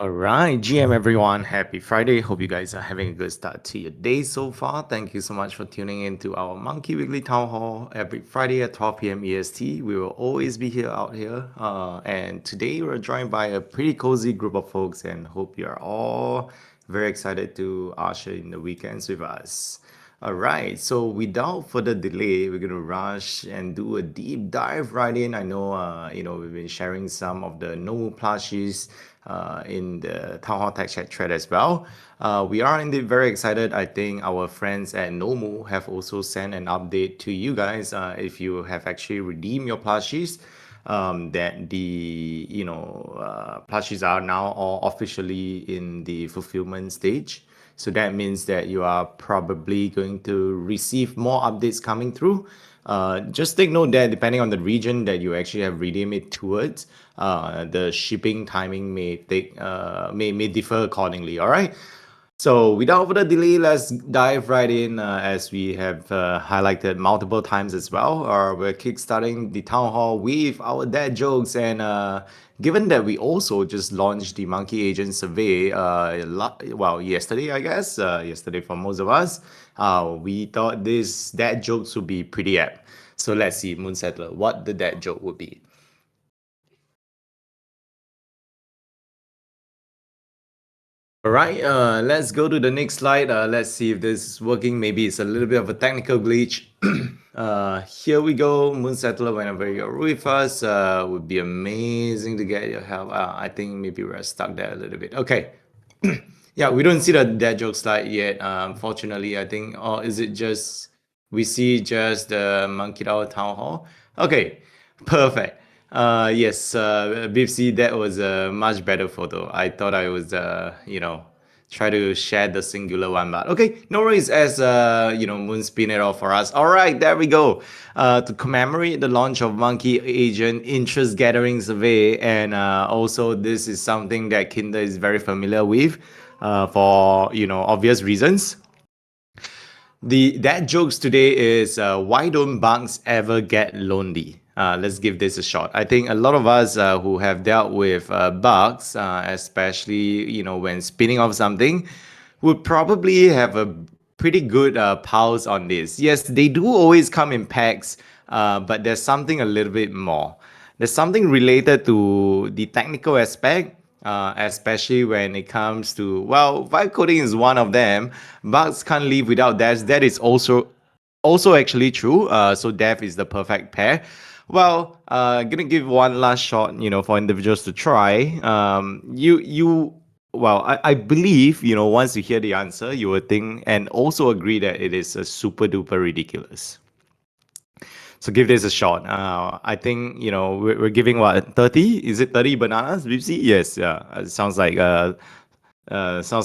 All right, GM everyone, happy Friday. Hope you guys are having a good start to your day so far. Thank you so much for tuning in to our Monkey Weekly Town Hall every Friday at 12 p.m. EST. We will always be here out here. And today we're joined by a pretty cozy group of folks and hope you are all very excited to usher in the weekends with us. All right, so without further delay, we're gonna rush and do a deep dive right in. I know, we've been sharing some of the no plushies in the Town Hall Tech Chat thread as well. We are indeed very excited. I think our friends at Nomu have also sent an update to you guys if you have actually redeemed your plushies. That the plushies are now all officially in the fulfillment stage. So that means that you are probably going to receive more updates coming through. Just take note that depending on the region that you actually have redeemed it towards, the shipping timing may differ accordingly. All right. So without further delay, let's dive right in. As we have highlighted multiple times as well, we're kickstarting the town hall with our dad jokes. And given that we also just launched the Monkey Agent survey, yesterday, I guess, yesterday for most of us, we thought this dad jokes would be pretty apt. So let's see, Moon Settler, what the dad joke would be. All right, let's go to the next slide. Let's see if this is working. Maybe it's a little bit of a technical glitch. Here we go. Moon Settler, whenever you're with us, would be amazing to get your help. I think maybe we're stuck there a little bit. Okay. Yeah, we don't see the dad joke slide yet. Unfortunately, I think, or is it just we see just the MonkeDAO town hall? Okay, perfect. Yes, Bipsy, that was a much better photo. I thought I was, try to share the singular one, but okay, no worries. As Moon spin it off for us. All right, there we go. To commemorate the launch of Monkey Agent Interest Gathering Survey, and also this is something that Kinder is very familiar with, for obvious reasons. The that jokes today is why don't bugs ever get lonely? Let's give this a shot. I think a lot of us who have dealt with bugs, especially when spinning off something, would probably have a pretty good pulse on this. Yes, they do always come in packs, but there's something a little bit more. There's something related to the technical aspect, especially when it comes to, well, vibe coding is one of them. Bugs can't live without devs. That is also actually true. So dev is the perfect pair. Well, gonna give one last shot, for individuals to try. I believe, once you hear the answer, you will think and also agree that it is a super duper ridiculous. So give this a shot. I think we're giving what, 30? Is it 30 bananas, Vipsy? Yes. Yeah. Sounds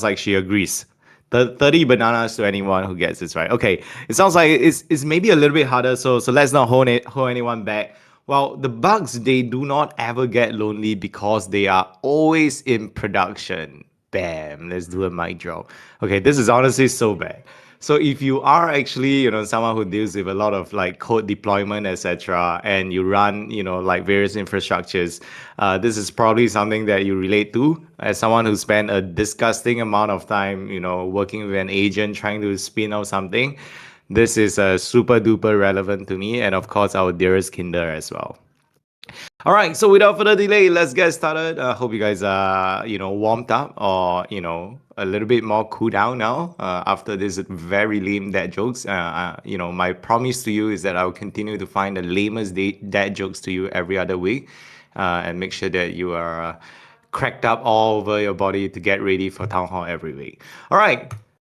like she agrees. 30 bananas to anyone who gets this right. Okay. It sounds like it's maybe a little bit harder. So let's not hold anyone back. Well, the bugs, they do not ever get lonely because they are always in production. Bam. Let's do a mic drop. Okay, this is honestly so bad. So if you are actually, someone who deals with a lot of like code deployment, etc., and you run, like various infrastructures, this is probably something that you relate to as someone who spent a disgusting amount of time, working with an agent trying to spin out something. This is super duper relevant to me, and of course, our dearest Kinder as well. All right, so without further delay, let's get started. Hope you guys are, warmed up or, a little bit more cool down now after this very lame dad jokes. My promise to you is that I will continue to find the lamest dad jokes to you every other week and make sure that you are cracked up all over your body to get ready for Town Hall every week. All right.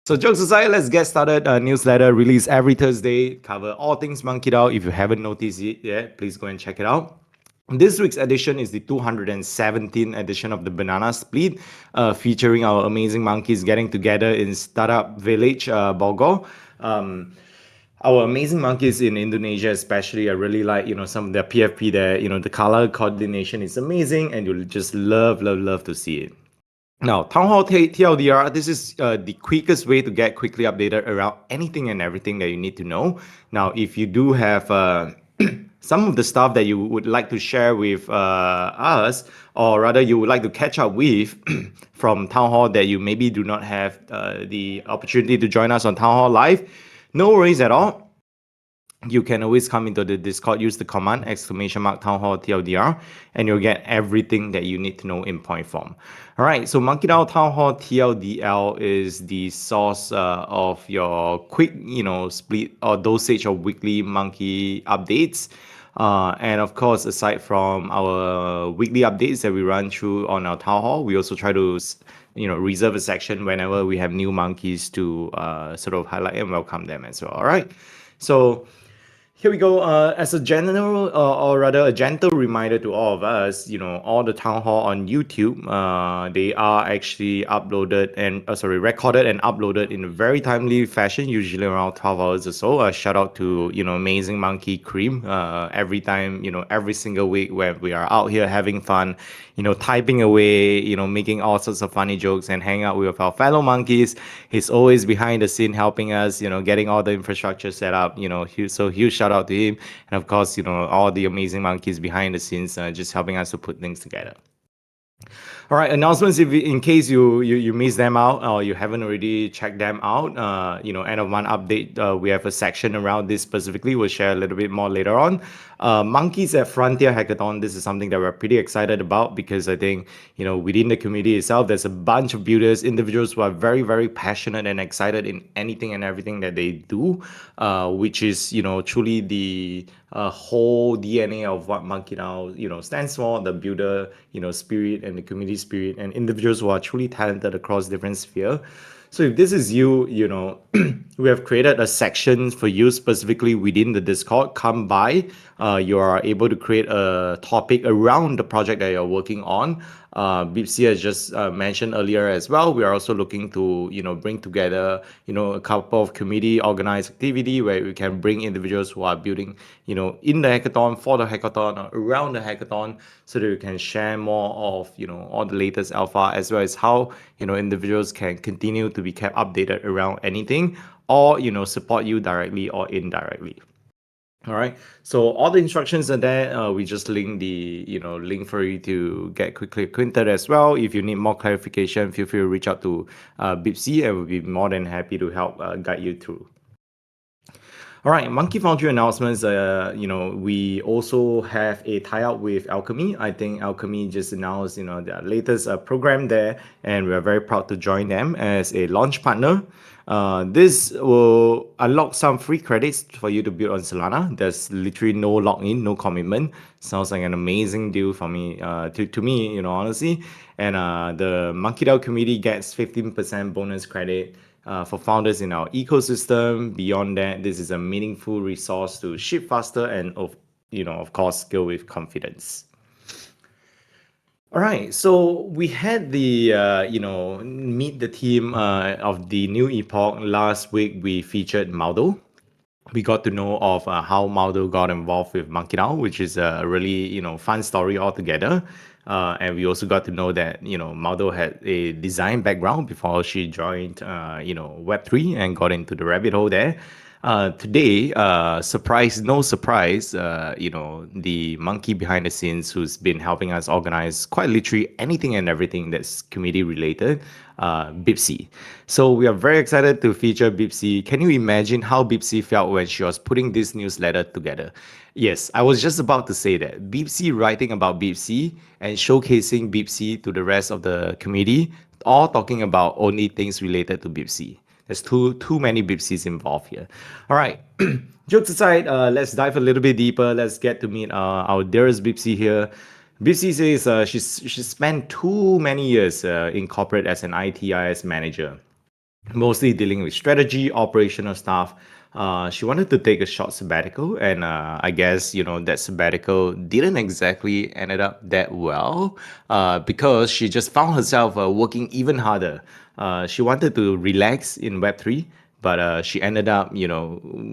So jokes aside, let's get started. Newsletter released every Thursday, cover all things MonkeDAO. If you haven't noticed it yet, please go and check it out. This week's edition is the 217th edition of the Banana Split, featuring our amazing monkeys getting together in Startup Village, Bogor. Our amazing monkeys in Indonesia, especially, I really like, some of their PFP there. The color coordination is amazing, and you'll just love, love, love to see it. Now, Town Hall TLDR, this is the quickest way to get quickly updated around anything and everything that you need to know. Now, if you do have some of the stuff that you would like to share with us, or rather you would like to catch up with from Town Hall that you maybe do not have the opportunity to join us on Town Hall Live, no worries at all. You can always come into the Discord, use the command exclamation mark Town Hall TLDR, and you'll get everything that you need to know in point form. All right, so MonkeDAO Town Hall TLDL is the source of your quick, split or dosage of weekly monkey updates. And of course, aside from our weekly updates that we run through on our Town Hall, we also try to reserve a section whenever we have new monkeys to sort of highlight and welcome them as well. All right. So here we go. As a general, or rather a gentle reminder to all of us, all the town hall on YouTube, they are actually uploaded and recorded and uploaded in a very timely fashion, usually around 12 hours or so. Shout out to Amazing Monkey Cream. Every time, every single week where we are out here having fun, typing away, making all sorts of funny jokes and hanging out with our fellow monkeys. He's always behind the scene helping us, getting all the infrastructure set up, so huge shout out to him. And of course, all the amazing monkeys behind the scenes, just helping us to put things together. All right, announcements. If in case you miss them out or you haven't already checked them out, end of month update. We have a section around this specifically. We'll share a little bit more later on. Monkeys at Frontier Hackathon. This is something that we're pretty excited about because I think within the community itself, there's a bunch of builders, individuals who are very very passionate and excited in anything and everything that they do, which is truly the whole DNA of what MonkeDAO stands for, the builder spirit and the community spirit and individuals who are truly talented across different sphere. So if this is you, we have created a section for you specifically within the Discord. Come by. You are able to create a topic around the project that you're working on. Bipsy has just mentioned earlier as well. We are also looking to bring together a couple of community organized activity where we can bring individuals who are building in the hackathon, for the hackathon, or around the hackathon, so that we can share more of all the latest alpha, as well as how individuals can continue to be kept updated around anything, or support you directly or indirectly. All right. So all the instructions are there. We just link the link for you to get quickly acquainted as well. If you need more clarification, feel free to reach out to Bipsy, and we'll be more than happy to help guide you through. All right, Monkey Foundry announcements. We also have a tie-up with Alchemy. I think Alchemy just announced, their latest program there, and we are very proud to join them as a launch partner. This will unlock some free credits for you to build on Solana. There's literally no login, no commitment. Sounds like an amazing deal for me, to me, honestly. And the MonkeDAO community gets 15% bonus credit for founders in our ecosystem. Beyond that, this is a meaningful resource to ship faster and of course, scale with confidence. All right, so we had the meet the team of the new epoch last week. We featured Maldo. We got to know of how Maldo got involved with MonkeDAO, which is a really fun story altogether. And we also got to know that Maldo had a design background before she joined Web3 and got into the rabbit hole there. Today, surprise, no surprise, the monkey behind the scenes who's been helping us organize quite literally anything and everything that's community related, Bipsy. So we are very excited to feature Bipsy. Can you imagine how Bipsy felt when she was putting this newsletter together? Yes, I was just about to say that. Bipsy writing about Bipsy and showcasing Bipsy to the rest of the community, all talking about only things related to Bipsy. There's too many Bipsies involved here. All right, jokes aside, let's dive a little bit deeper. Let's get to meet our dearest Bipsy here. Bipsy says she spent too many years in corporate as an ITIS manager, mostly dealing with strategy, operational stuff. She wanted to take a short sabbatical, and I guess that sabbatical didn't exactly ended up that well, because she just found herself working even harder. She wanted to relax in Web3, but she ended up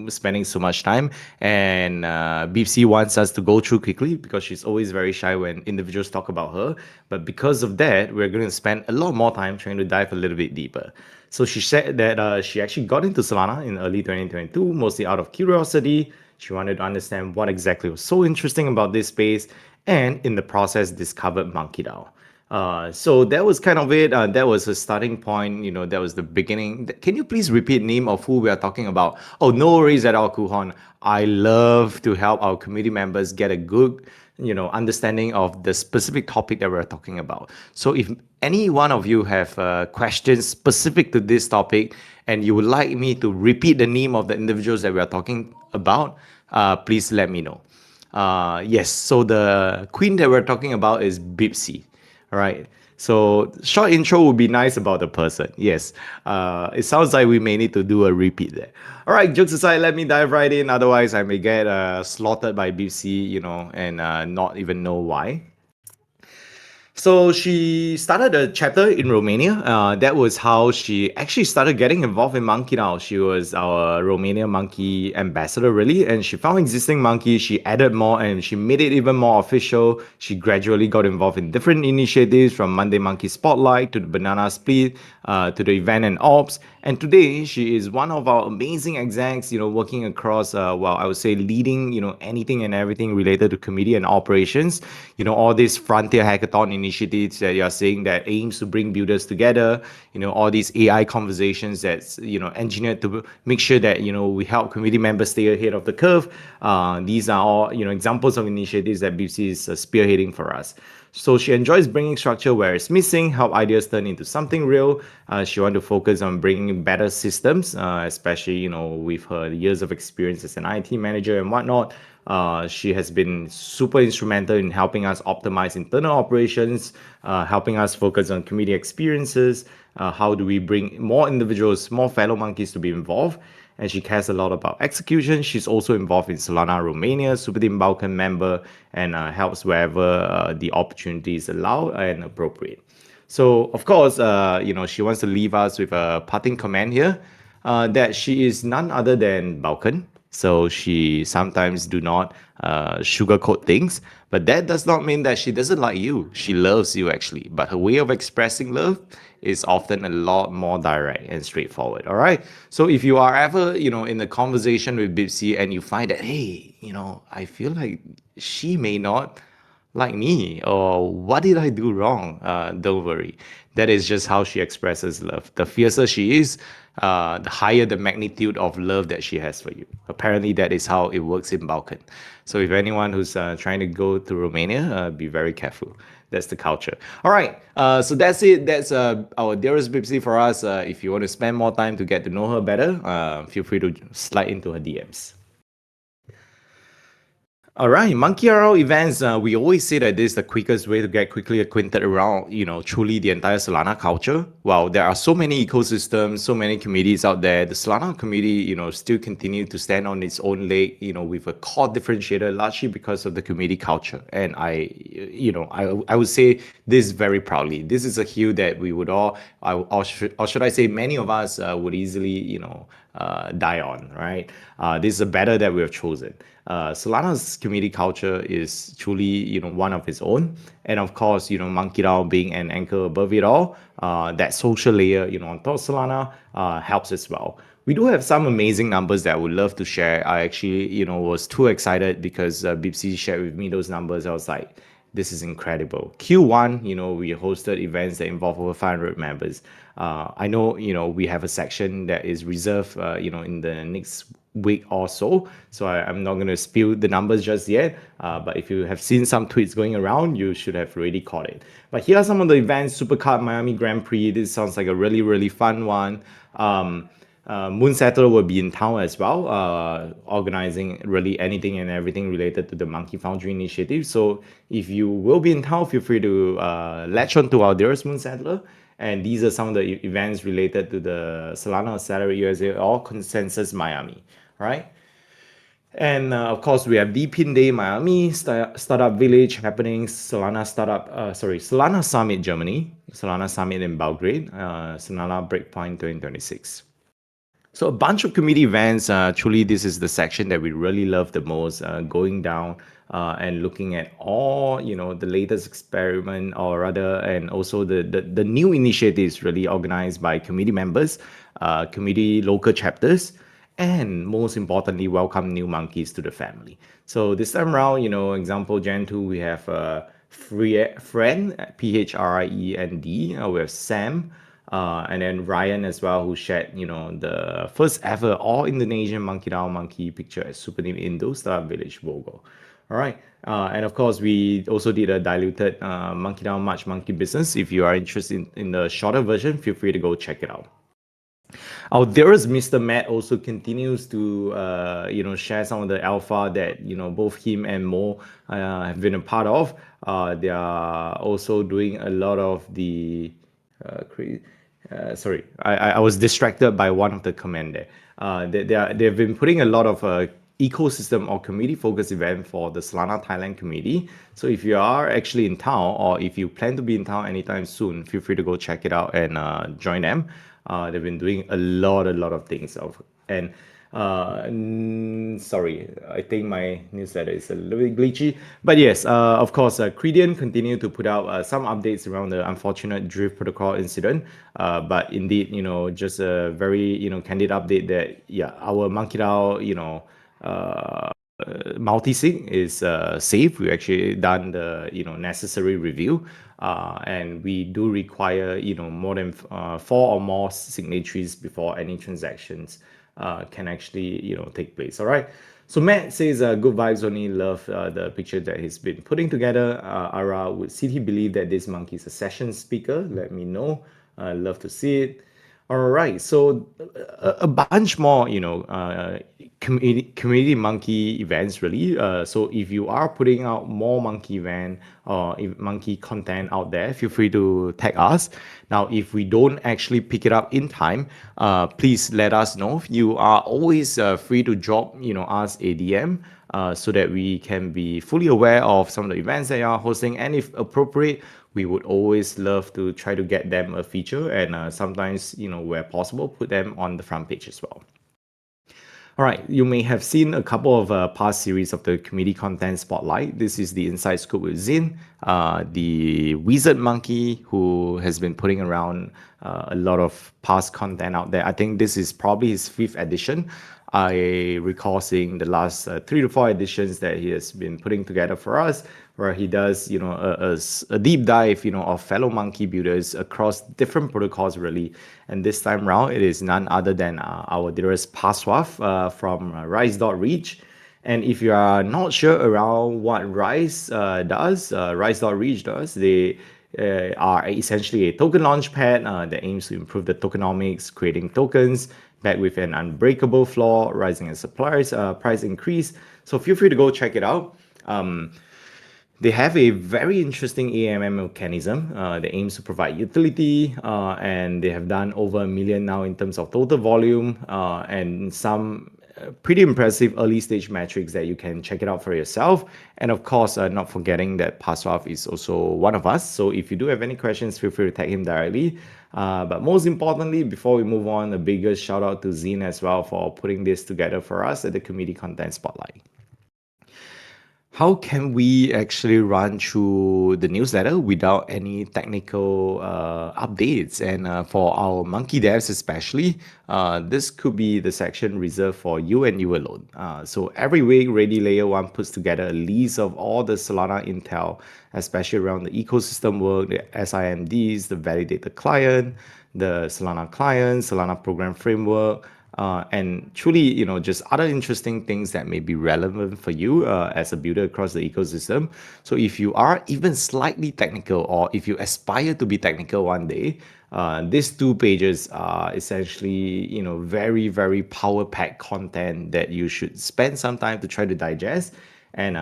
spending so much time. And BBC wants us to go through quickly because she's always very shy when individuals talk about her. But because of that, we're going to spend a lot more time trying to dive a little bit deeper. So she said that she actually got into Solana in early 2022, mostly out of curiosity. She wanted to understand what exactly was so interesting about this space, and in the process, discovered MonkeDAO. So that was kind of it. That was a starting point. That was the beginning. Can you please repeat name of who we are talking about? Oh, no worries at all, Kuhon. I love to help our community members get a good, understanding of the specific topic that we're talking about. So if any one of you have questions specific to this topic and you would like me to repeat the name of the individuals that we are talking about, please let me know. Yes, so the queen that we're talking about is Bipsy. All right. So short intro would be nice about the person. Yes. It sounds like we may need to do a repeat there. All right. Jokes aside, let me dive right in. Otherwise, I may get slaughtered by BBC, and not even know why. So she started a chapter in Romania. That was how she actually started getting involved in MonkeDAO. She was our Romania monkey ambassador, really, and she found existing monkeys. She added more, and she made it even more official. She gradually got involved in different initiatives, from Monday Monkey Spotlight to the Banana Split, to the event and ops. And today, she is one of our amazing execs, working across, well, I would say leading, anything and everything related to committee and operations. All these frontier hackathon initiatives that you're seeing that aims to bring builders together, all these AI conversations that's, engineered to make sure that, we help community members stay ahead of the curve. These are all, examples of initiatives that BC is spearheading for us. So she enjoys bringing structure where it's missing, help ideas turn into something real. She wants to focus on bringing better systems, especially, with her years of experience as an IT manager and whatnot. She has been super instrumental in helping us optimize internal operations, helping us focus on community experiences. How do we bring more individuals, more fellow monkeys to be involved? And she cares a lot about execution. She's also involved in Solana Romania, Super Team Balkan member, and helps wherever the opportunities allow and appropriate. So, of course, she wants to leave us with a parting comment here, that she is none other than Balkan. So she sometimes do not sugarcoat things, but that does not mean that she doesn't like you. She loves you actually, but her way of expressing love is often a lot more direct and straightforward. All right. So if you are ever, in a conversation with Bipsy and you find that, hey, I feel like she may not like me, or what did I do wrong? Don't worry. That is just how she expresses love. The fiercer she is, the higher the magnitude of love that she has for you. Apparently, that is how it works in Balkan. So if anyone who's trying to go to Romania, be very careful. That's the culture. All right. So that's it. That's our dearest Bipsy for us. If you want to spend more time to get to know her better, feel free to slide into her DMs. All right, Monkey RL events. We always say that this is the quickest way to get quickly acquainted around, truly the entire Solana culture. While there are so many ecosystems, so many communities out there, the Solana community, still continue to stand on its own leg, with a core differentiator, largely because of the community culture. And I would say this very proudly. This is a hill that we would all, or should I say, many of us would easily, die on, right? This is a battle that we have chosen. Solana's community culture is truly, one of its own, and of course, MonkeDAO being an anchor above it all, that social layer, on top of Solana, helps as well. We do have some amazing numbers that I would love to share. I actually, was too excited because Bipsy shared with me those numbers. I was like, this is incredible. Q1, we hosted events that involve over 500 members. I know, we have a section that is reserved, in the next week or so. So I'm not going to spill the numbers just yet. But if you have seen some tweets going around, you should have already caught it. But here are some of the events. Supercard Miami Grand Prix. This sounds like a really, really fun one. Moon Settler will be in town as well, organizing really anything and everything related to the Monkey Foundry initiative. So if you will be in town, feel free to latch on to our dearest Moon Settler. And these are some of the events related to the Solana Accelerate USA or Consensus Miami, right? And of course, we have Deepin Day Miami, Startup Village happening, Solana Summit Germany, Solana Summit in Belgrade, Solana Breakpoint 2026. So a bunch of community events. Truly, this is the section that we really love the most. Going down and looking at all the latest experiment, or rather, and also the new initiatives really organized by community members, community local chapters, and most importantly, welcome new monkeys to the family. So this time around, example Gen 2, we have Friend, Phrien, we have Sam, and then Ryan as well, who shared, the first ever all Indonesian MonkeDAO monkey picture at Super Name Indo Star Village Bogor. All right. And of course, we also did a diluted MonkeDAO March Monkey business. If you are interested in the shorter version, feel free to go check it out. Our dearest Mr. Matt also continues to share some of the alpha that both him and Mo have been a part of. They are also doing a lot of the crazy. Sorry, I was distracted by one of the comment there. They've been putting a lot of ecosystem or community focused event for the Solana Thailand community. So if you are actually in town or if you plan to be in town anytime soon, feel free to go check it out and join them. They've been doing a lot of things and sorry, I think my newsletter is a little bit glitchy. But yes, of course, Credian continue to put out some updates around the unfortunate Drift protocol incident. But indeed, just a very, candid update that, yeah, our MonkeDAO, multi-sig is safe. We actually done the necessary review, and we do require more than four or more signatories before any transactions can actually take place. All right. So Matt says good vibes only. Love the picture that he's been putting together. Ara, would CT believe that this monkey is a session speaker? Let me know. Love to see it. All right, so a bunch more, community monkey events really. So if you are putting out more monkey event or monkey content out there, feel free to tag us. Now, if we don't actually pick it up in time, please let us know. You are always free to drop, us a DM. So that we can be fully aware of some of the events that you are hosting, and if appropriate, we would always love to try to get them a feature, and sometimes, where possible, put them on the front page as well. All right, you may have seen a couple of past series of the community content spotlight. This is the Inside Scoop with Zin, the Wizard Monkey, who has been putting around a lot of past content out there. I think this is probably his fifth edition. I recall seeing the last 3 to 4 editions that he has been putting together for us, where he does, a deep dive, of fellow monkey builders across different protocols, really. And this time around, it is none other than our dearest Paswaf from Rise.Reach. And if you are not sure around what Rise does, Rise.Reach does, they are essentially a token launchpad that aims to improve the tokenomics, creating tokens back with an unbreakable floor, rising as suppliers price increase. So feel free to go check it out. They have a very interesting AMM mechanism that aims to provide utility, and they have done over 1 million now in terms of total volume, and some pretty impressive early stage metrics that you can check it out for yourself. And of course, not forgetting that Paswaf is also one of us. So if you do have any questions, feel free to tag him directly. But most importantly, before we move on, a bigger shout out to Zine as well for putting this together for us at the Community Content Spotlight. How can we actually run through the newsletter without any technical updates? And for our monkey devs especially, this could be the section reserved for you and you alone. So every week, Ready Layer 1 puts together a list of all the Solana intel, especially around the ecosystem work, the SIMDs, the validated client, the Solana client, Solana program framework, and truly, just other interesting things that may be relevant for you as a builder across the ecosystem. So if you are even slightly technical, or if you aspire to be technical one day, these 2 pages are essentially, very, very power-packed content that you should spend some time to try to digest. And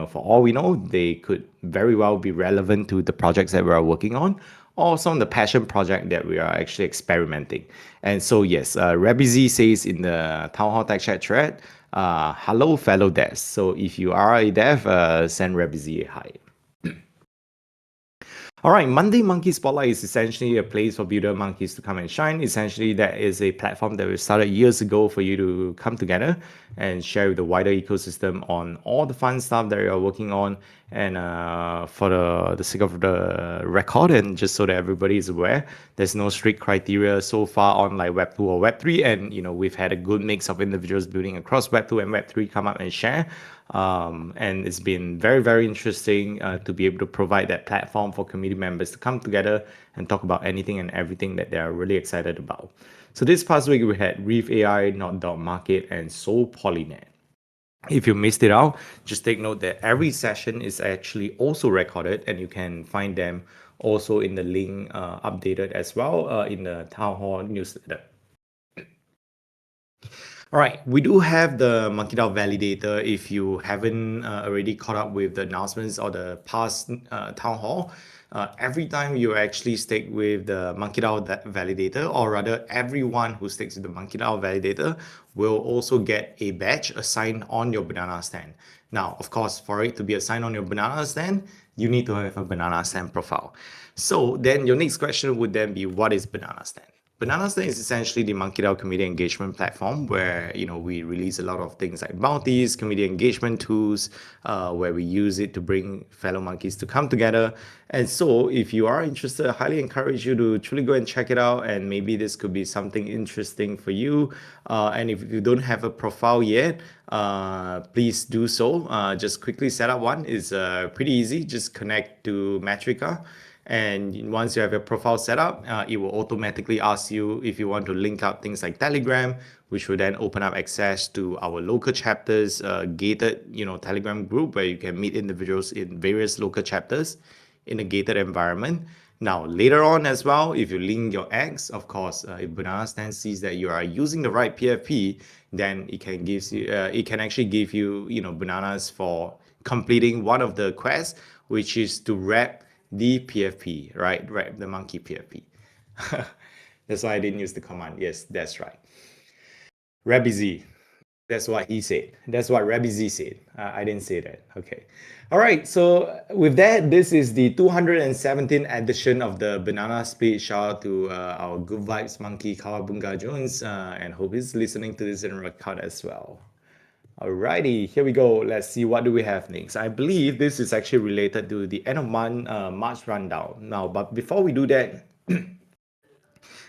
for all we know, they could very well be relevant to the projects that we are working on, or some of the passion project that we are actually experimenting. And so yes, Rabizi says in the Town Hall Tech Chat thread, hello fellow devs. So if you are a dev, send Rabizi a hi. All right, Monday Monkey Spotlight is essentially a place for builder monkeys to come and shine. Essentially, that is a platform that we started years ago for you to come together and share with the wider ecosystem on all the fun stuff that you are working on. And for the sake of the record, and just so that everybody is aware, there's no strict criteria so far on like Web 2 or Web 3. And we've had a good mix of individuals building across Web 2 and Web 3 come up and share. And it's been very, very interesting to be able to provide that platform for community members to come together and talk about anything and everything that they are really excited about. So this past week we had Reef AI, Not Dot Market, and Soul Polynet. If you missed it out, just take note that every session is actually also recorded, and you can find them also in the link updated as well in the Town Hall newsletter. All right, we do have the MonkeDAO validator. If you haven't already caught up with the announcements or the past town hall, every time you actually stick with the MonkeDAO validator, or rather everyone who sticks with the MonkeDAO validator will also get a badge assigned on your banana stand. Now, of course, for it to be assigned on your banana stand, you need to have a banana stand profile. So then your next question would then be, what is banana stand? Banana Stand is essentially the MonkeDAO community engagement platform where we release a lot of things like bounties, community engagement tools, where we use it to bring fellow monkeys to come together. And so, if you are interested, I highly encourage you to truly go and check it out. And maybe this could be something interesting for you. And if you don't have a profile yet, please do so. Just quickly set up one. It's pretty easy. Just connect to Metrica. And once you have your profile set up, it will automatically ask you if you want to link up things like Telegram, which will then open up access to our local chapters, gated, Telegram group where you can meet individuals in various local chapters in a gated environment. Now, later on as well, if you link your X, of course, if Banana Stand sees that you are using the right PFP, then it can actually give you, bananas for completing one of the quests, which is to wrap the PFP, right? Wrap the monkey PFP. That's why I didn't use the command. Yes, that's right. Rabbi Z. That's what he said. That's what Rabbi Z said. I didn't say that. Okay. All right. So with that, this is the 217th edition of the Banana Split. Shout out to our Good Vibes Monkey, Kawabunga Jones, and hope he's listening to this in record as well. Alrighty, here we go. Let's see what do we have next. I believe this is actually related to the end of month March rundown. Now, but before we do that,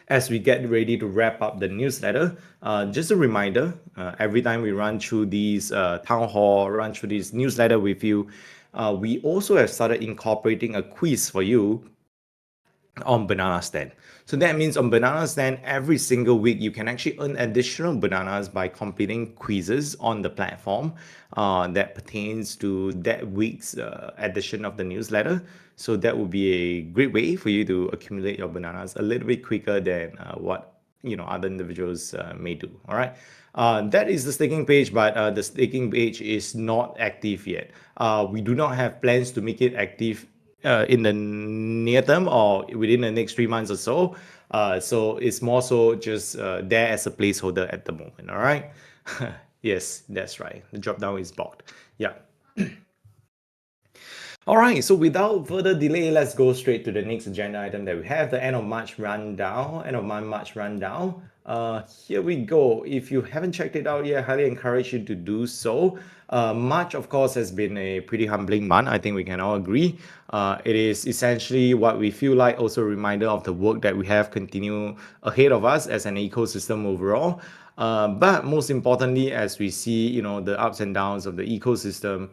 as we get ready to wrap up the newsletter, just a reminder, every time we run through these town hall, run through this newsletter with you, we also have started incorporating a quiz for you on Banana Stand. So that means on Banana Stand, every single week, you can actually earn additional bananas by completing quizzes on the platform that pertains to that week's edition of the newsletter. So that would be a great way for you to accumulate your bananas a little bit quicker than what other individuals may do. All right. That is the staking page, but the staking page is not active yet. We do not have plans to make it active in the near term or within the next 3 months or so. So it's more so just there as a placeholder at the moment. All right. Yes, that's right. The drop down is blocked. Yeah. All right, so without further delay, let's go straight to the next agenda item that we have, the end of March rundown, end of month March rundown. Here we go. If you haven't checked it out yet, I highly encourage you to do so. March, of course, has been a pretty humbling month. I think we can all agree. It is essentially what we feel like also a reminder of the work that we have continue ahead of us as an ecosystem overall. But most importantly, as we see, the ups and downs of the ecosystem,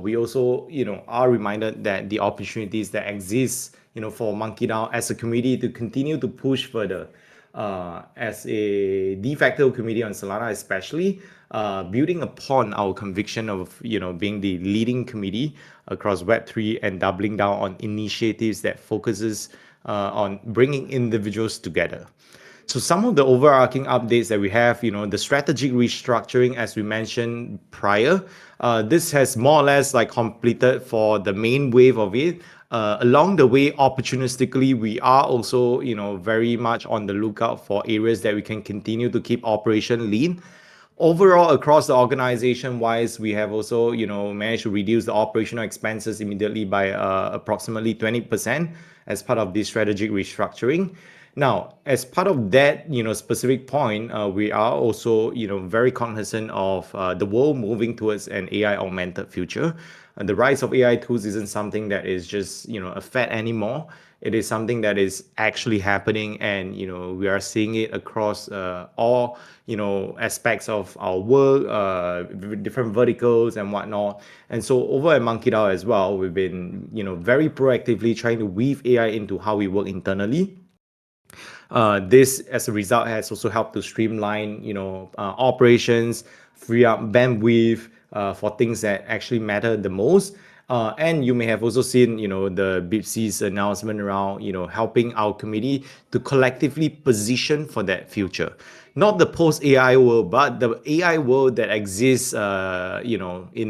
we also, are reminded that the opportunities that exist, for MonkeDAO as a community to continue to push further. As a de facto community on Solana, especially, building upon our conviction of, being the leading community across Web3 and doubling down on initiatives that focuses on bringing individuals together. So some of the overarching updates that we have, the strategic restructuring, as we mentioned prior, this has more or less like completed for the main wave of it. Along the way, opportunistically, we are also, very much on the lookout for areas that we can continue to keep operation lean. Overall, across the organization wise, we have also, managed to reduce the operational expenses immediately by approximately 20% as part of this strategic restructuring. Now, as part of that, specific point, we are also, very cognizant of the world moving towards an AI augmented future. The rise of AI tools isn't something that is just, a fad anymore. It is something that is actually happening, and we are seeing it across all aspects of our work, different verticals and whatnot. And so over at MonkeDAO as well, we've been very proactively trying to weave AI into how we work internally. This, as a result, has also helped to streamline, operations, free up bandwidth for things that actually matter the most. And you may have also seen, the BIPSI's announcement around, helping our committee to collectively position for that future. Not the post AI world, but the AI world that exists, in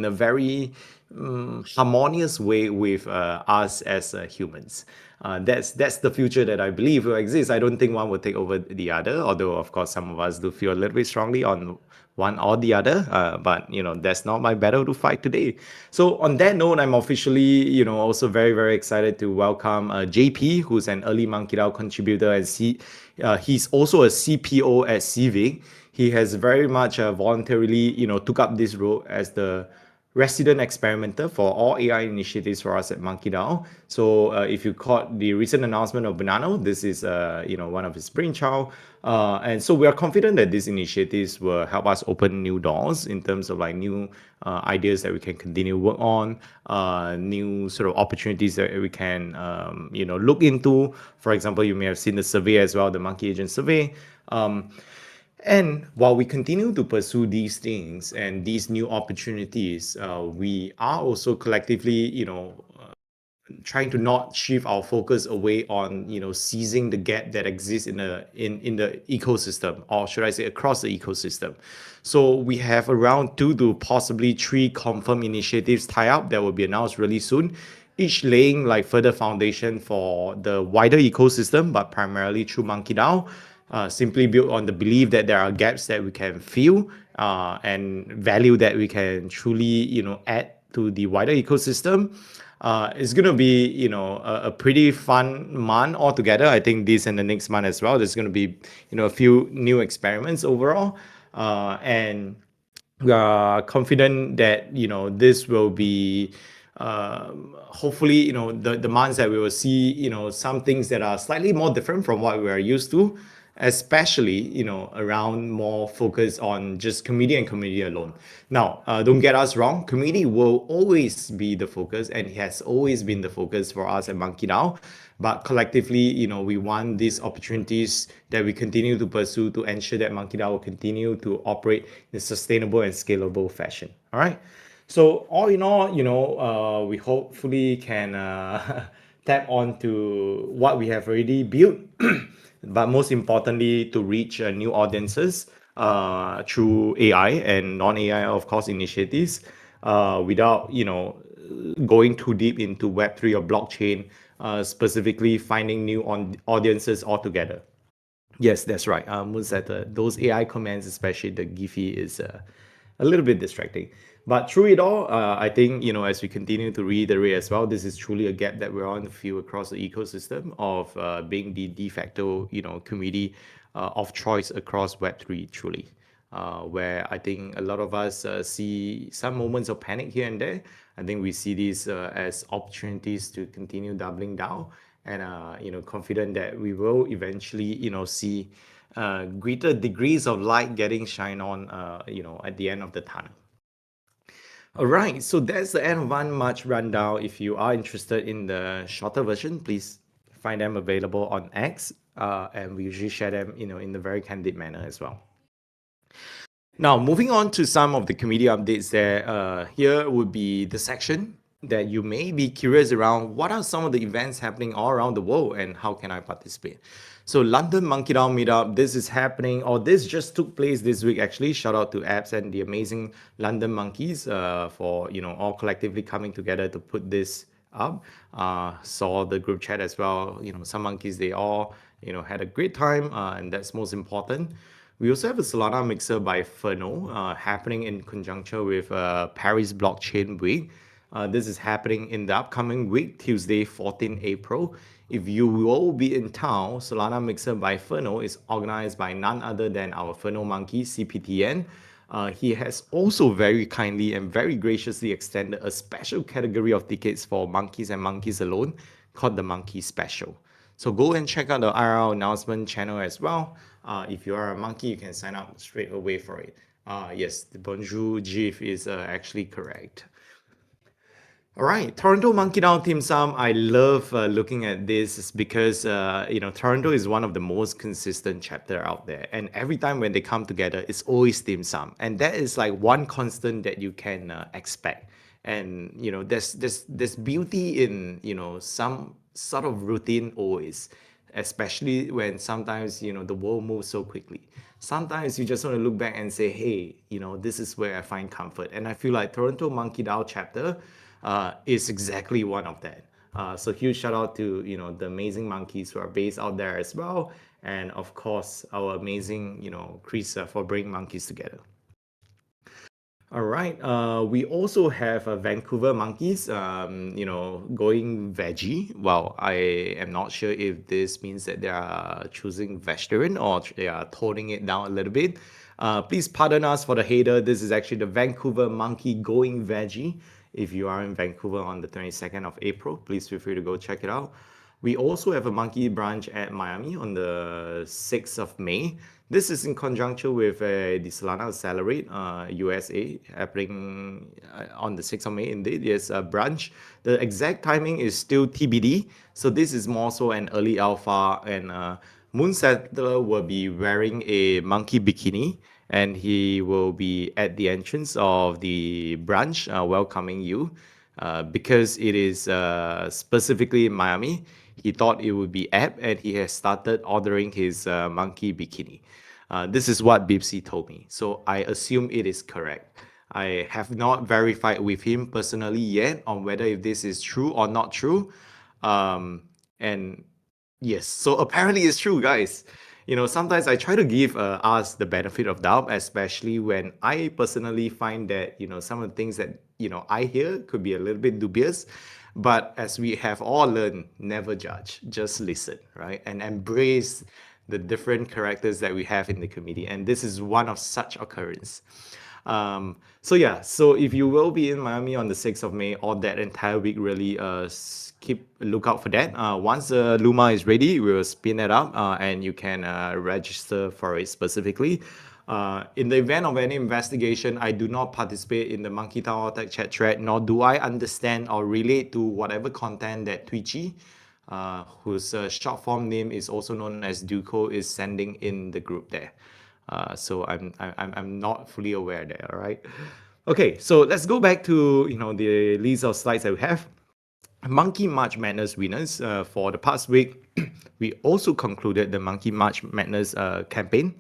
a very harmonious way with us as humans. That's the future that I believe will exist. I don't think one will take over the other, although of course some of us do feel a little bit strongly on one or the other. But that's not my battle to fight today. So on that note, I'm officially also very very excited to welcome JP, who's an early MonkeDAO contributor, and he's also a CPO at Civic. He has very much voluntarily took up this role as the resident experimenter for all AI initiatives for us at MonkeDAO. So if you caught the recent announcement of Banano, this is one of his brainchild. And so we are confident that these initiatives will help us open new doors in terms of like new ideas that we can continue work on, new sort of opportunities that we can look into. For example, you may have seen the survey as well, the Monkey Agent survey. And while we continue to pursue these things and these new opportunities, we are also collectively, trying to not shift our focus away on seizing the gap that exists in the ecosystem, or should I say across the ecosystem. So we have around 2 to possibly 3 confirmed initiatives tie up that will be announced really soon, each laying like further foundation for the wider ecosystem, but primarily through MonkeDAO, simply built on the belief that there are gaps that we can fill, and value that we can truly add to the wider ecosystem. It's going to be a pretty fun month altogether. I think this and the next month as well, there's going to be a few new experiments overall, and we are confident that this will be hopefully the months that we will see some things that are slightly more different from what we are used to, especially around more focus on just community and community alone. Now, don't get us wrong, community will always be the focus, and it has always been the focus for us at MonkeDAO. But collectively, we want these opportunities that we continue to pursue to ensure that MonkeDAO will continue to operate in a sustainable and scalable fashion. All right. So all in all, we hopefully can tap on to what we have already built, but most importantly, to reach new audiences through AI and non-AI, of course, initiatives, without going too deep into Web3 or blockchain, specifically finding new audiences altogether. Yes, that's right. Moon said those AI commands, especially the Giphy, is a little bit distracting. But through it all, I think as we continue to reiterate as well, this is truly a gap that we're on to fill across the ecosystem of being the de facto community of choice across Web3 truly. Where I think a lot of us see some moments of panic here and there. I think we see these as opportunities to continue doubling down, and confident that we will eventually see greater degrees of light getting shine on at the end of the tunnel. All right, so that's the end of one March rundown. If you are interested in the shorter version, please find them available on X, and we usually share them in a very candid manner as well. Now, moving on to some of the community updates there, here would be the section that you may be curious around. What are some of the events happening all around the world, and how can I participate? So London MonkeDAO Meetup, this is happening, or this just took place this week actually. Shout out to Apps and the amazing London Monkeys for all collectively coming together to put this up. Saw the group chat as well. Some monkeys, they all had a great time, and that's most important. We also have a Solana Mixer by Ferno happening in conjunction with Paris Blockchain Week. This is happening in the upcoming week, Tuesday, 14 April. if you will be in town, Solana Mixer by Ferno is organized by none other than our Ferno Monkey, CPTN. He has also very kindly and very graciously extended a special category of tickets for monkeys and monkeys alone called the Monkey Special. So go and check out the IRL announcement channel as well. If you are a monkey, you can sign up straight away for it. Yes, the Bonjour GIF is actually correct. All right, Toronto Monkey Down Team Sam. I love looking at this is because Toronto is one of the most consistent chapter out there, and every time when they come together, it's always Team Sam, and that is like one constant that you can expect. And there's beauty in some sort of routine always, especially when sometimes the world moves so quickly. Sometimes you just want to look back and say, hey, this is where I find comfort, and I feel like Toronto Monkey Down chapter is exactly one of that. So huge shout out to the amazing monkeys who are based out there as well, and of course our amazing Chris for bringing monkeys together. All right. We also have Vancouver monkeys, going veggie. Well, I am not sure if this means that they are choosing vegetarian or they are toning it down a little bit. Please pardon us for the hater. This is actually the Vancouver monkey going veggie. If you are in Vancouver on the 22nd of April, please feel free to go check it out. We also have a monkey branch at Miami on the 6th of May. This is in conjunction with the Solana Accelerate USA happening on the 6th of May. Indeed, yes, a branch. The exact timing is still TBD. So this is more so an early alpha, and Moon Settler will be wearing a monkey bikini, and he will be at the entrance of the branch welcoming you. Because it is specifically in Miami, he thought it would be apt, and he has started ordering his monkey bikini. This is what Bipsy told me, so I assume it is correct. I have not verified with him personally yet on whether if this is true or not true. And yes, so apparently it's true, guys. Sometimes I try to give us the benefit of doubt, especially when I personally find that some of the things that I hear could be a little bit dubious. But as we have all learned, never judge, just listen, right, and embrace the different characters that we have in the community. And this is one of such occurrence. So yeah, so if you will be in Miami on the 6th of May or that entire week, really keep a lookout for that. Once the Luma is ready, we will spin it up and you can register for it specifically. In the event of any investigation, I do not participate in the Monkey Town Tech Chat thread, nor do I understand or relate to whatever content that Twitchy, whose short form name is also known as Duco, is sending in the group there. So I'm not fully aware there. All right. Okay, so let's go back to the list of slides that we have. Monkey March Madness winners for the past week. We also concluded the Monkey March Madness campaign.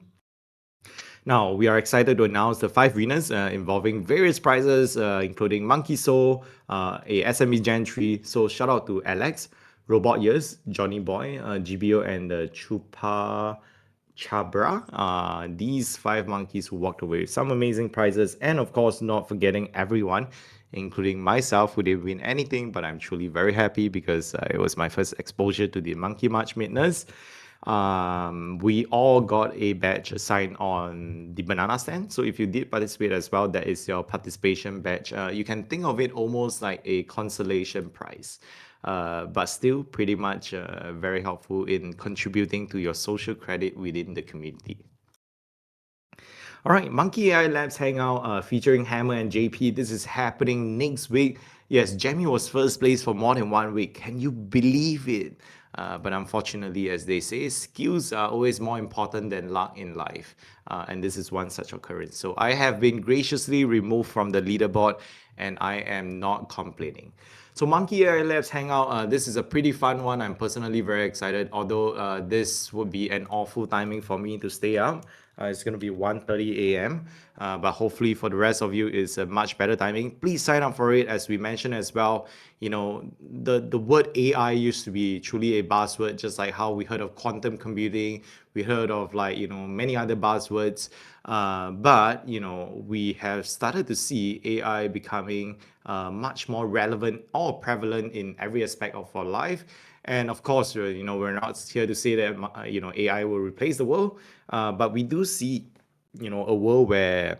Now, we are excited to announce the 5 winners involving various prizes, including Monkey Soul, a SME Gen 3. So, shout out to Alex, Robot Years, Johnny Boy, GBO, and Chupa Chabra. These 5 monkeys who walked away with some amazing prizes, and of course, not forgetting everyone, including myself, who didn't win anything, but I'm truly very happy because it was my first exposure to the Monkey March Madness. We all got a badge assigned on the banana stand. So if you did participate as well, that is your participation badge. You can think of it almost like a consolation prize, but still pretty much very helpful in contributing to your social credit within the community. All right, Monkey AI Labs Hangout featuring Hammer and JP. This is happening next week. Yes, Jamie was first place for more than 1 week. Can you believe it? But unfortunately, as they say, skills are always more important than luck in life. And this is one such occurrence. So I have been graciously removed from the leaderboard, and I am not complaining. So Monkey AI Labs Hangout, this is a pretty fun one. I'm personally very excited, although this would be an awful timing for me to stay up. It's going to be 1:30 a.m. But hopefully for the rest of you, it's a much better timing. Please sign up for it. As we mentioned as well, the word AI used to be truly a buzzword, just like how we heard of quantum computing. We heard of like, many other buzzwords. But, we have started to see AI becoming much more relevant or prevalent in every aspect of our life. And of course, we're not here to say that, AI will replace the world, but we do see, a world where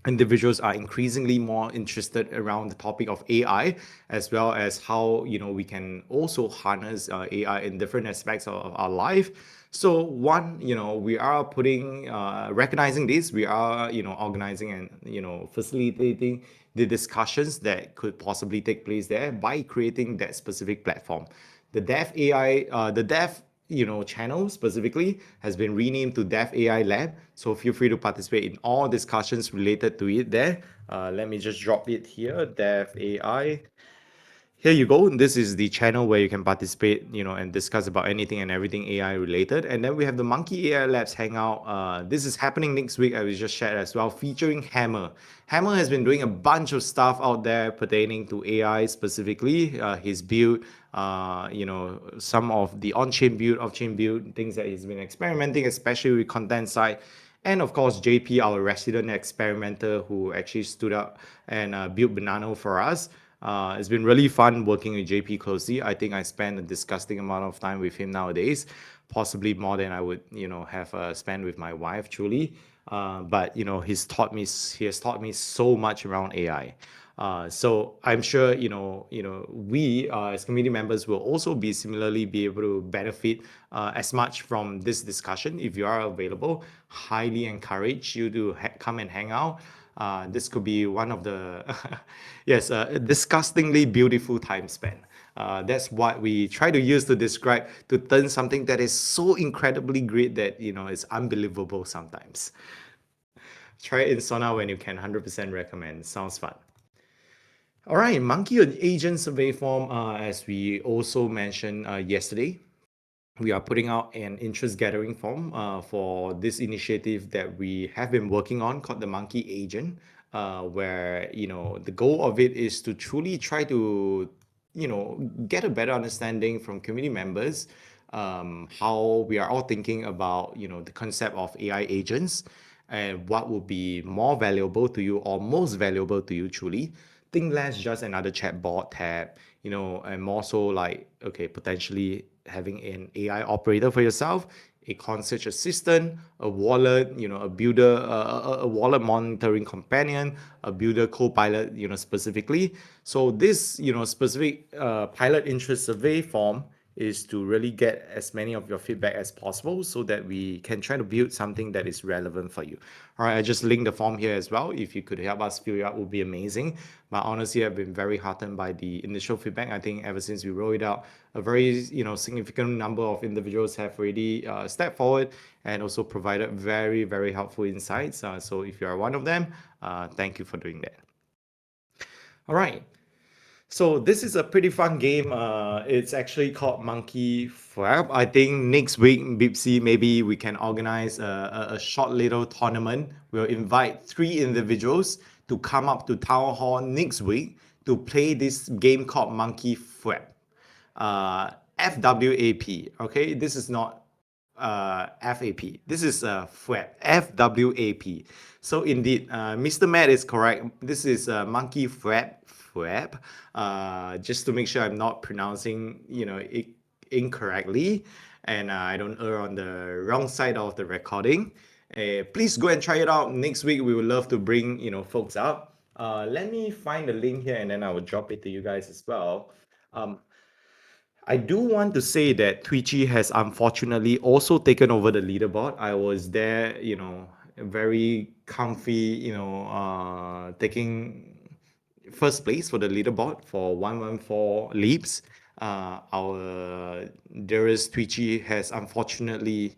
individuals are increasingly more interested around the topic of AI, as well as how we can also harness AI in different aspects of our life. So one, we are putting recognizing this, we are organizing and facilitating the discussions that could possibly take place there by creating that specific platform. The Dev AI, the Dev channel specifically has been renamed to Dev AI Lab. So feel free to participate in all discussions related to it there. Let me just drop it here, Dev AI. Here you go. This is the channel where you can participate, and discuss about anything and everything AI related. And then we have the Monkey AI Labs Hangout. This is happening next week. I will just share as well, featuring Hammer. Hammer has been doing a bunch of stuff out there pertaining to AI specifically. His build, some of the on-chain build, off-chain build, things that he's been experimenting, especially with content side. And of course, JP, our resident experimenter who actually stood up and built Banano for us. It's been really fun working with JP closely. I think I spend a disgusting amount of time with him nowadays, possibly more than I would, have spent with my wife, truly. But he has taught me so much around AI. So I'm sure we as community members will also be similarly be able to benefit as much from this discussion. If you are available, highly encourage you to come and hang out. This could be one of the yes, disgustingly beautiful time span. That's what we try to use to describe, to turn something that is so incredibly great that is unbelievable sometimes. Try it in Sona when you can. 100% recommend. Sounds fun. All right, Monkey Agent survey form, as we also mentioned yesterday, we are putting out an interest gathering form for this initiative that we have been working on called the Monkey Agent, where the goal of it is to truly try to get a better understanding from community members, how we are all thinking about the concept of AI agents and what would be more valuable to you or most valuable to you truly. Think less just another chatbot tab, and more so like, okay, potentially having an AI operator for yourself, a concierge assistant, a wallet, a builder, a wallet monitoring companion, a builder co-pilot, specifically. So this, specific pilot interest survey form is to really get as many of your feedback as possible so that we can try to build something that is relevant for you. All right, I just linked the form here as well. If you could help us fill it out, would be amazing. But honestly, I've been very heartened by the initial feedback. I think ever since we rolled it out, a very significant number of individuals have already stepped forward and also provided very, very helpful insights. So if you are one of them, thank you for doing that. All right. So this is a pretty fun game. It's actually called Monkey Flap. I think next week, Bipsy, maybe we can organize a short little tournament. We'll invite 3 individuals to come up to Town Hall next week to play this game called Monkey Flap. FWAP. Okay, this is not FAP. This is FWAP. FWAP. So indeed, Mr. Matt is correct. This is Monkey Flap. Flap. Just to make sure I'm not pronouncing it incorrectly, and I don't err on the wrong side of the recording. Please go and try it out next week. We would love to bring folks up. Let me find the link here and then I will drop it to you guys as well. I do want to say that Twitchy has unfortunately also taken over the leaderboard. I was there, very comfy, taking first place for the leaderboard for 114 leaps. Our dearest Twitchy has unfortunately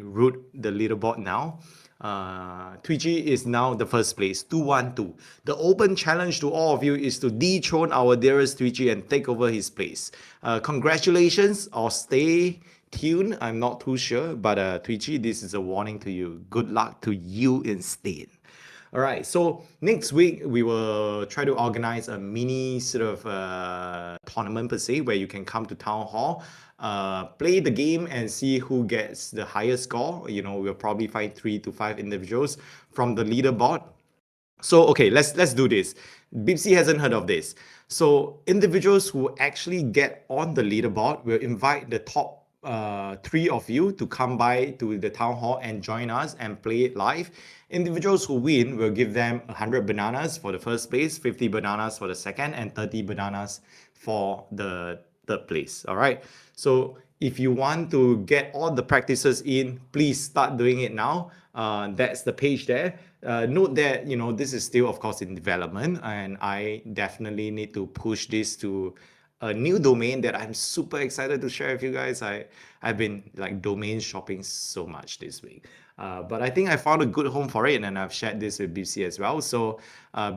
root the leaderboard now. Twitchy is now the first place, 212. The open challenge to all of you is to dethrone our dearest Twitchy and take over his place. Congratulations, or stay tuned. I'm not too sure, but Twitchy, this is a warning to you. Good luck to you instead. All right. So next week we will try to organize a mini sort of tournament per se, where you can come to town hall, play the game, and see who gets the highest score. We'll probably find 3 to 5 individuals from the leaderboard. So okay, let's do this. Bipsy hasn't heard of this. So individuals who actually get on the leaderboard will invite the top three of you to come by to the town hall and join us and play it live. Individuals who win will give them 100 bananas for the first place, 50 bananas for the second, and 30 bananas for the third place. All right. So if you want to get all the practices in, please start doing it now. That's the page there. Note that this is still, of course, in development, and I definitely need to push this to a new domain that I'm super excited to share with you guys. I've been like domain shopping so much this week. But I think I found a good home for it, and I've shared this with BC as well. So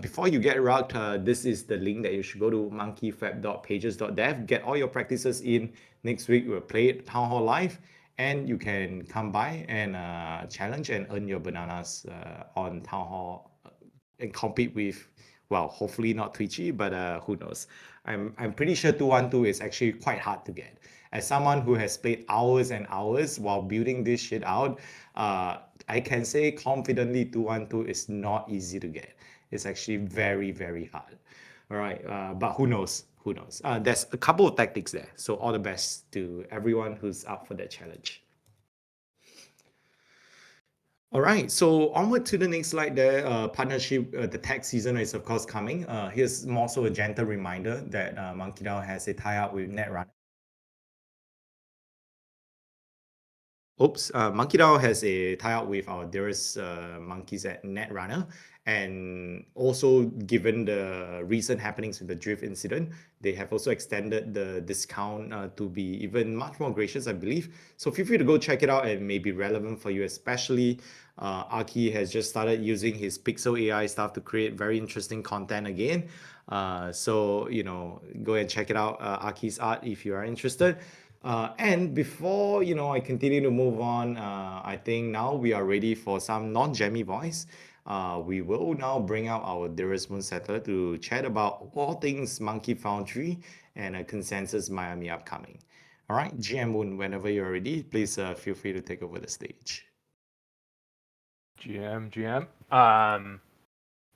before you get rugged, this is the link that you should go to monkeyfab.pages.dev. Get all your practices in. Next week we'll play it Town Hall live, and you can come by and challenge and earn your bananas on Town Hall and compete with, well, hopefully not Twitchy, but who knows. I'm pretty sure 212 is actually quite hard to get. As someone who has played hours and hours while building this shit out, I can say confidently 212 is not easy to get. It's actually very, very hard. All right, but who knows? Who knows? There's a couple of tactics there. So all the best to everyone who's up for that challenge. All right, so onward to the next slide there. Partnership, the tax season is of course coming. Here's more so a gentle reminder that MonkeDAO has a tie-up with Netrunner. Oops, MonkeDAO has a tie-up with our dearest monkeys at Netrunner, and also given the recent happenings with the drift incident, they have also extended the discount to be even much more gracious, I believe. So feel free to go check it out, and it may be relevant for you, especially Aki has just started using his Pixel AI stuff to create very interesting content again. So go and check it out, Aki's art, if you are interested. And before I continue to move on, I think now we are ready for some non-jammy voice. We will now bring out our dearest moon settler to chat about all things Monkey Foundry and a Consensus Miami upcoming. All right, GM Moon, whenever you're ready, please feel free to take over the stage. GM.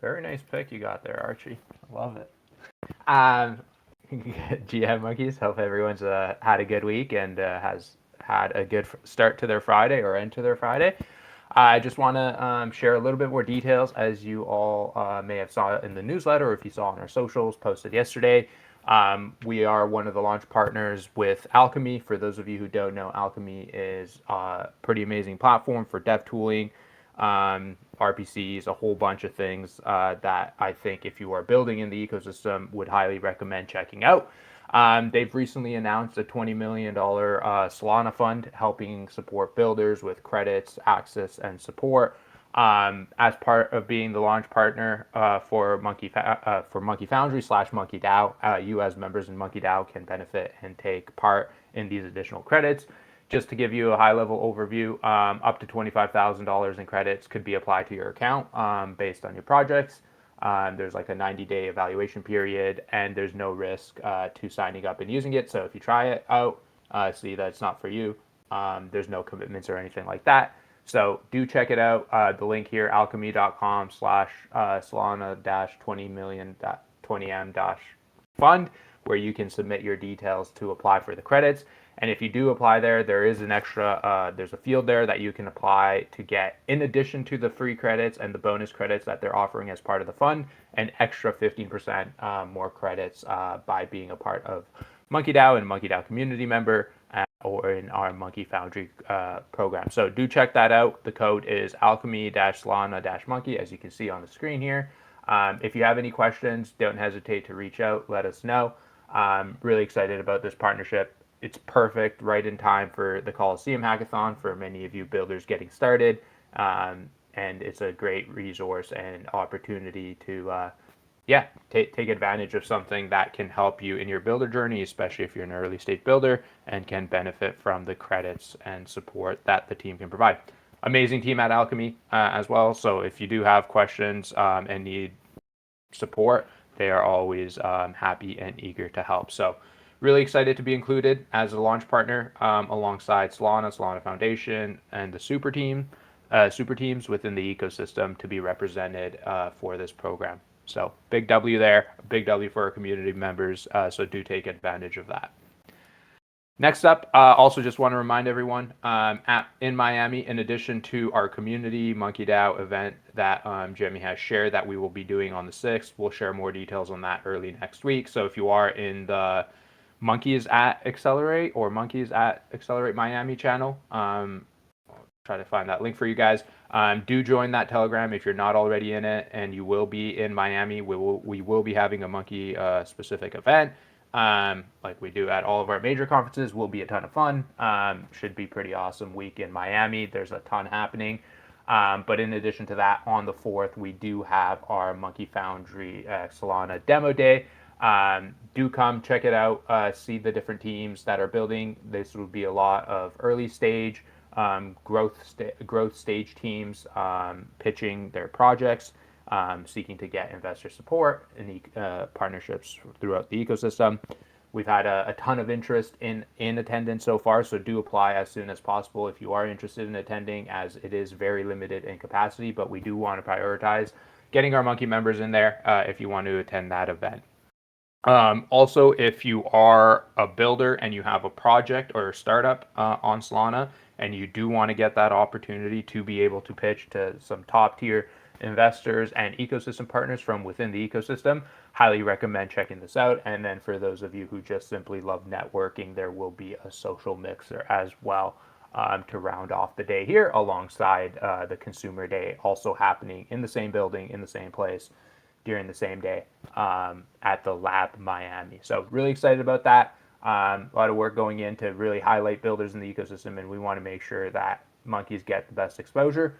Very nice pick you got there, Archie. I love it. GM Monkeys, hope everyone's had a good week and has had a good start to their Friday or end to their Friday. I just want to share a little bit more details, as you all may have saw in the newsletter, or if you saw on our socials posted yesterday. We are one of the launch partners with Alchemy. For those of you who don't know, Alchemy is a pretty amazing platform for dev tooling, RPCs, a whole bunch of things that I think if you are building in the ecosystem would highly recommend checking out. They've recently announced a $20 million Solana fund helping support builders with credits, access, and support. As part of being the launch partner for Monkey Foundry / MonkeDAO, you as members in MonkeDAO can benefit and take part in these additional credits. Just to give you a high-level overview, up to $25,000 in credits could be applied to your account based on your projects. There's like a 90-day evaluation period, and there's no risk to signing up and using it. So if you try it out, see that it's not for you, there's no commitments or anything like that. So do check it out. The link here, alchemy.com/Solana-20M-fund, where you can submit your details to apply for the credits. And if you do apply there is an extra, there's a field there that you can apply to get, in addition to the free credits and the bonus credits that they're offering as part of the fund, an extra 15% more credits by being a part of MonkeDAO and MonkeDAO community member or in our Monkey Foundry program. So do check that out. The code is alchemy-solana-monkey, as you can see on the screen here. If you have any questions, don't hesitate to reach out. Let us know. I'm really excited about this partnership. It's perfect, right in time for the Coliseum Hackathon for many of you builders getting started. And it's a great resource and opportunity to take advantage of something that can help you in your builder journey, especially if you're an early stage builder and can benefit from the credits and support that the team can provide. amazing team at Alchemy as well. So if you do have questions and need support, they are always happy and eager to help. So, really excited to be included as a launch partner alongside Solana Foundation, and the super teams within the ecosystem to be represented for this program. So, big W there, big W for our community members. So, do take advantage of that. Next up, also just want to remind everyone in Miami, in addition to our community MonkeDAO event that Jimmy has shared that we will be doing on the 6th, we'll share more details on that early next week. So if you are in the Monkeys at Accelerate or Monkeys at Accelerate Miami channel, try to find that link for you guys. Do join that Telegram if you're not already in it, and you will be in Miami. We will be having a monkey specific event, like we do at all of our major conferences. Will be a ton of fun. Should be pretty awesome week in Miami. There's a ton happening. But in addition to that, on the 4th, we do have our Monkey Foundry Solana demo day. Do come check it out, see the different teams that are building. This will be a lot of early stage growth stage teams pitching their projects, seeking to get investor support and partnerships throughout the ecosystem. We've had a ton of interest in attendance so far, so do apply as soon as possible if you are interested in attending, as it is very limited in capacity, but we do want to prioritize getting our monkey members in there if you want to attend that event. Also, if you are a builder and you have a project or a startup on Solana, and you do want to get that opportunity to be able to pitch to some top tier investors and ecosystem partners from within the ecosystem, highly recommend checking this out. And then for those of you who just simply love networking, there will be a social mixer as well to round off the day here, alongside the consumer day also happening in the same building, in the same place, during the same day at the Lab Miami. So really excited about that. A lot of work going in to really highlight builders in the ecosystem, and we want to make sure that monkeys get the best exposure.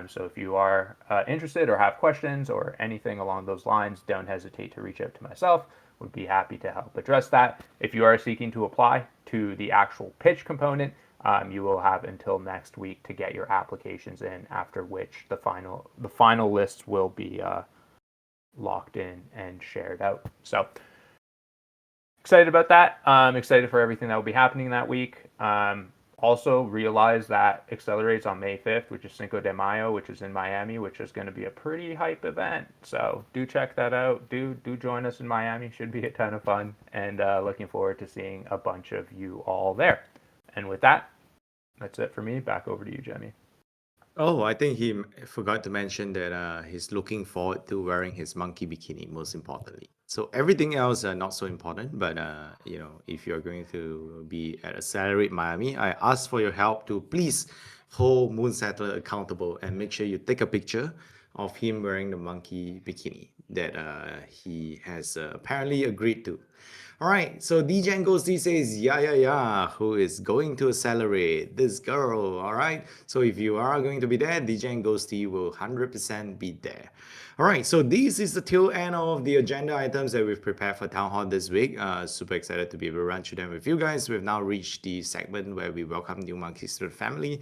So if you are interested or have questions or anything along those lines, don't hesitate to reach out to myself. Would be happy to help address that. If you are seeking to apply to the actual pitch component, you will have until next week to get your applications in, after which the final lists will be locked in and shared out. So excited about that. Excited for everything that will be happening that week. Also realize that Accelerates on May 5th, which is Cinco de Mayo, which is in Miami, which is going to be a pretty hype event. So do check that out. Do join us in Miami. Should be a ton of fun, and looking forward to seeing a bunch of you all there. And with that, that's it for me. Back over to you, Jemmy. Oh, I think he forgot to mention that he's looking forward to wearing his monkey bikini, most importantly. So everything else not so important, but if you're going to be at Accelerate Miami, I ask for your help to please hold Moon Settler accountable and make sure you take a picture of him wearing the monkey bikini that he has apparently agreed to. All right, so DJ Ghosty says, yeah, who is going to accelerate? This girl, all right? So if you are going to be there, DJ Ghosty will 100% be there. All right, so this is the tail end of the agenda items that we've prepared for Town Hall this week. Super excited to be able to run through them with you guys. We've now reached the segment where we welcome new monkeys to the family.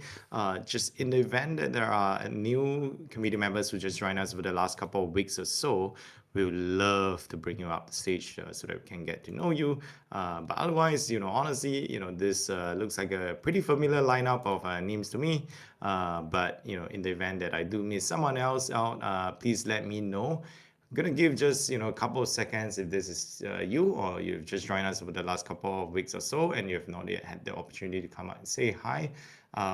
Just in the event that there are new community members who just joined us for the last couple of weeks or so, we would love to bring you up the stage so that we can get to know you. But otherwise, honestly, this looks like a pretty familiar lineup of names to me. But in the event that I do miss someone else out, please let me know. I'm gonna give just a couple of seconds if this is you, or you've just joined us over the last couple of weeks or so and you have not yet had the opportunity to come out and say hi.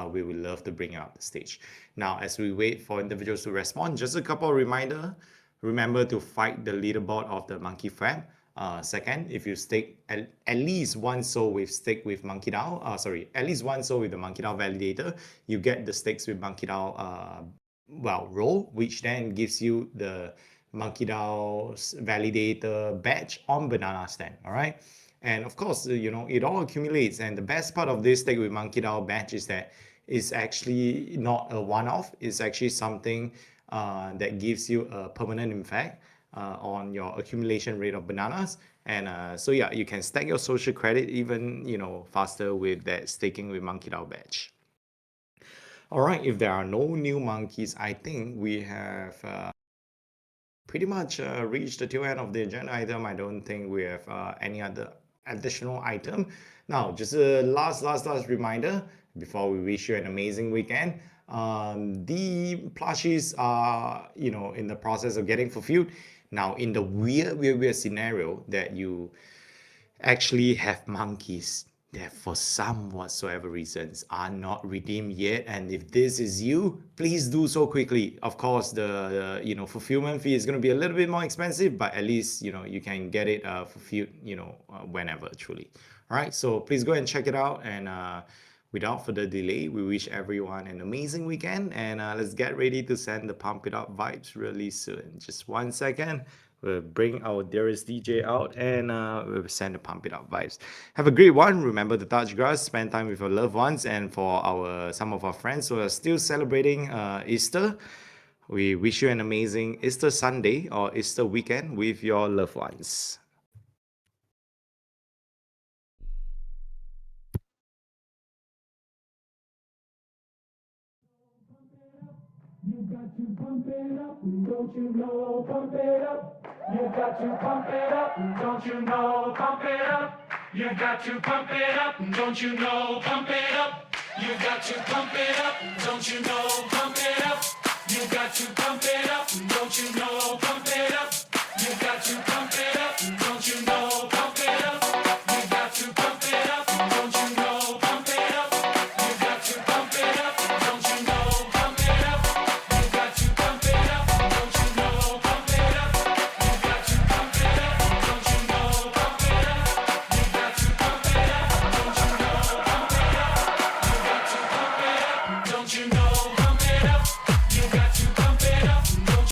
We would love to bring you up the stage. Now, as we wait for individuals to respond, just a couple of reminder. Remember to fight the leaderboard of the Monkey Fab. Second, if you stake at least one soul with stake with MonkeDAO, at least one soul with the MonkeDAO validator, you get the stakes with MonkeDAO role, which then gives you the MonkeDAO's validator badge on Banana Stand. All right. And of course, it all accumulates. And the best part of this stake with MonkeDAO badge is that it's actually not a one-off. It's actually something that gives you a permanent impact on your accumulation rate of bananas. And so yeah, you can stack your social credit even faster with that staking with MonkeDAO badge. All right, if there are no new monkeys, I think we have pretty much reached the tail end of the agenda item. I don't think we have any other additional item. Now, just a last reminder before we wish you an amazing weekend. The plushies are, in the process of getting fulfilled. Now, in the weird scenario that you actually have monkeys that for some whatsoever reasons are not redeemed yet, and if this is you, please do so quickly. Of course, the fulfillment fee is going to be a little bit more expensive, but at least you can get it fulfilled whenever, truly. All right, so please go and check it out, and without further delay, we wish everyone an amazing weekend, and let's get ready to send the pump it up vibes really soon. Just 1 second. We'll bring our dearest DJ out, and we'll send the pump it up vibes. Have a great one. Remember to touch grass, spend time with your loved ones, and for our some of our friends who are still celebrating Easter, we wish you an amazing Easter Sunday or Easter weekend with your loved ones. You got to pump it up, don't you know? Pump it up. You got to pump it up, don't you know? Pump it up. You got to pump it up, don't you know? Pump it up. You got to pump it up, don't you know? Pump it up. You got to pump it up, don't you know? Pump it up. You got to pump it up, don't you know? Pump it up. You got to pump it up, don't you know? Pump it up. You got to pump it up, don't you know? Pump it up. You got to pump it up, don't you know? Pump it up. You got to pump it up, don't you know? Pump it up. You got to pump it up, don't you know? Pump it up. You got to pump it up, don't you know?